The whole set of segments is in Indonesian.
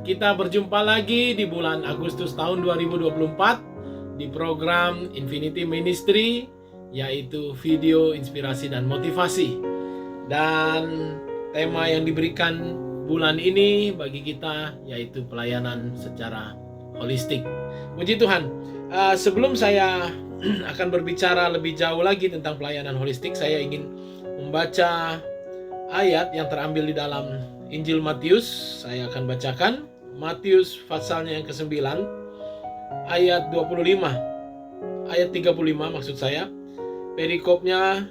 kita berjumpa lagi di bulan Agustus tahun 2024 di program Infinity Ministry, yaitu video inspirasi dan motivasi. Dan tema yang diberikan bulan ini bagi kita yaitu pelayanan secara holistik. Puji Tuhan. Sebelum saya akan berbicara lebih jauh lagi tentang pelayanan holistik, saya ingin membaca ayat yang terambil di dalam Injil Matius. Saya akan bacakan Matius pasalnya yang ke-9 ayat 25, ayat 35 maksud saya. Perikopnya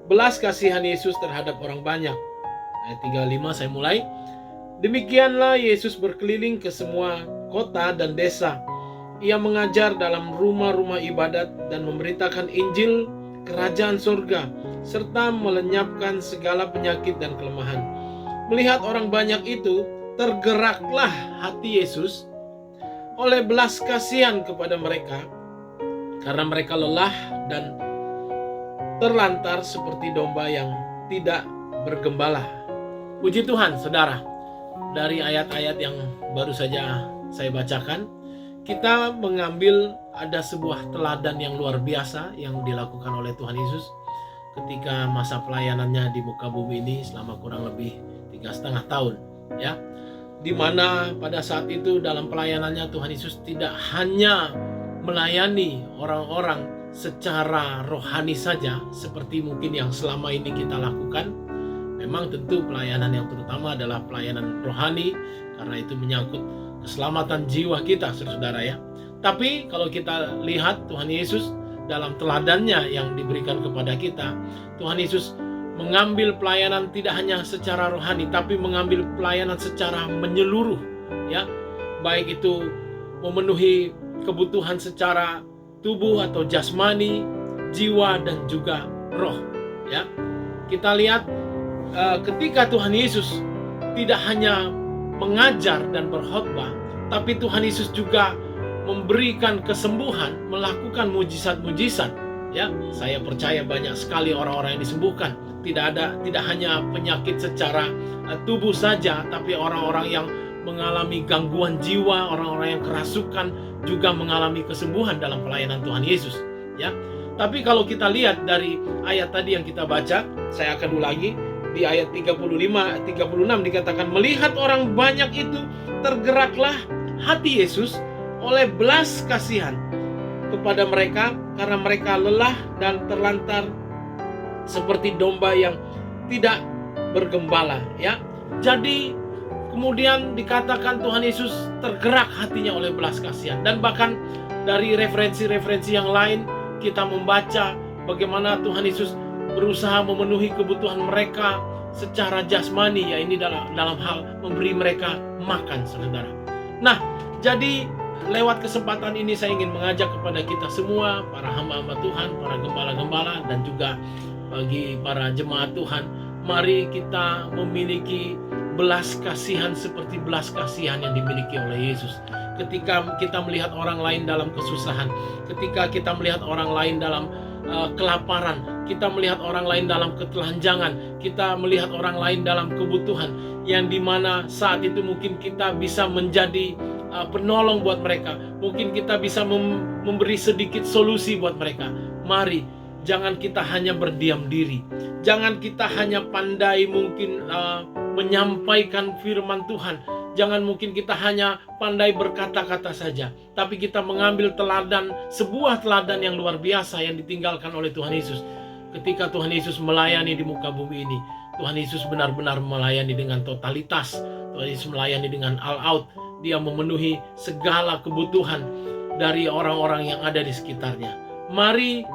belas kasihan Yesus terhadap orang banyak. Ayat 35 saya mulai. Demikianlah Yesus berkeliling ke semua kota dan desa. Ia mengajar dalam rumah-rumah ibadat dan memberitakan Injil kerajaan surga, serta melenyapkan segala penyakit dan kelemahan. Melihat orang banyak itu, tergeraklah hati Yesus oleh belas kasihan kepada mereka, karena mereka lelah dan terlantar seperti domba yang tidak bergembala. Puji Tuhan, saudara. Dari ayat-ayat yang baru saja saya bacakan, kita mengambil ada sebuah teladan yang luar biasa yang dilakukan oleh Tuhan Yesus ketika masa pelayanannya di muka bumi ini selama kurang lebih 3,5 tahun, ya. Di mana pada saat itu dalam pelayanannya Tuhan Yesus tidak hanya melayani orang-orang secara rohani saja seperti mungkin yang selama ini kita lakukan. Memang tentu pelayanan yang terutama adalah pelayanan rohani karena itu menyangkut keselamatan jiwa kita, saudara ya. Tapi kalau kita lihat Tuhan Yesus dalam teladannya yang diberikan kepada kita, Tuhan Yesus mengambil pelayanan tidak hanya secara rohani, tapi mengambil pelayanan secara menyeluruh, ya. Baik itu memenuhi kebutuhan secara tubuh atau jasmani, jiwa dan juga roh, ya. Kita lihat ketika Tuhan Yesus tidak hanya mengajar dan berkhotbah, tapi Tuhan Yesus juga memberikan kesembuhan, melakukan mujizat-mujizat. Ya, saya percaya banyak sekali orang-orang yang disembuhkan. Tidak hanya penyakit secara tubuh saja, tapi orang-orang yang mengalami gangguan jiwa, orang-orang yang kerasukan juga mengalami kesembuhan dalam pelayanan Tuhan Yesus. Ya, tapi kalau kita lihat dari ayat tadi yang kita baca, saya akan ulangi. Di ayat 35-36 dikatakan, melihat orang banyak itu, tergeraklah hati Yesus oleh belas kasihan kepada mereka, karena mereka lelah dan terlantar seperti domba yang tidak bergembala, ya. Jadi kemudian dikatakan Tuhan Yesus tergerak hatinya oleh belas kasihan. Dan bahkan dari referensi-referensi yang lain kita membaca bagaimana Tuhan Yesus berusaha memenuhi kebutuhan mereka secara jasmani, ya, ini dalam hal memberi mereka makan, saudara. Nah, jadi lewat kesempatan ini saya ingin mengajak kepada kita semua, para hamba-hamba Tuhan, para gembala-gembala, dan juga bagi para jemaat Tuhan, mari kita memiliki belas kasihan seperti belas kasihan yang dimiliki oleh Yesus. Ketika kita melihat orang lain dalam kesusahan, ketika kita melihat orang lain dalam kelaparan, kita melihat orang lain dalam ketelanjangan, kita melihat orang lain dalam kebutuhan, yang dimana saat itu mungkin kita bisa menjadi penolong buat mereka, mungkin kita bisa memberi sedikit solusi buat mereka. Mari, jangan kita hanya berdiam diri, jangan kita hanya pandai mungkin menyampaikan firman Tuhan, jangan mungkin kita hanya pandai berkata-kata saja, tapi kita mengambil teladan, sebuah teladan yang luar biasa yang ditinggalkan oleh Tuhan Yesus. Ketika Tuhan Yesus melayani di muka bumi ini, Tuhan Yesus benar-benar melayani dengan totalitas. Tuhan Yesus melayani dengan all out. Dia memenuhi segala kebutuhan dari orang-orang yang ada di sekitarnya. Mari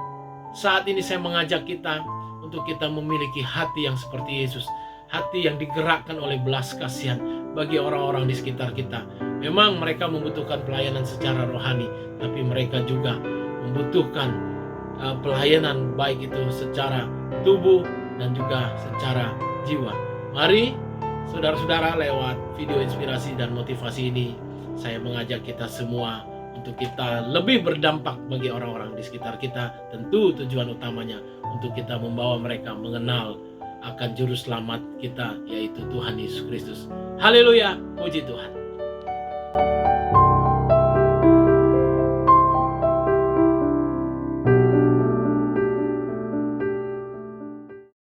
saat ini saya mengajak kita untuk kita memiliki hati yang seperti Yesus. Hati yang digerakkan oleh belas kasihan bagi orang-orang di sekitar kita. Memang mereka membutuhkan pelayanan secara rohani, tapi mereka juga membutuhkan pelayanan baik itu secara tubuh dan juga secara jiwa. Mari saudara-saudara, lewat video inspirasi dan motivasi ini saya mengajak kita semua untuk kita lebih berdampak bagi orang-orang di sekitar kita. Tentu tujuan utamanya untuk kita membawa mereka mengenal akan juru selamat kita, yaitu Tuhan Yesus Kristus. Haleluya, puji Tuhan.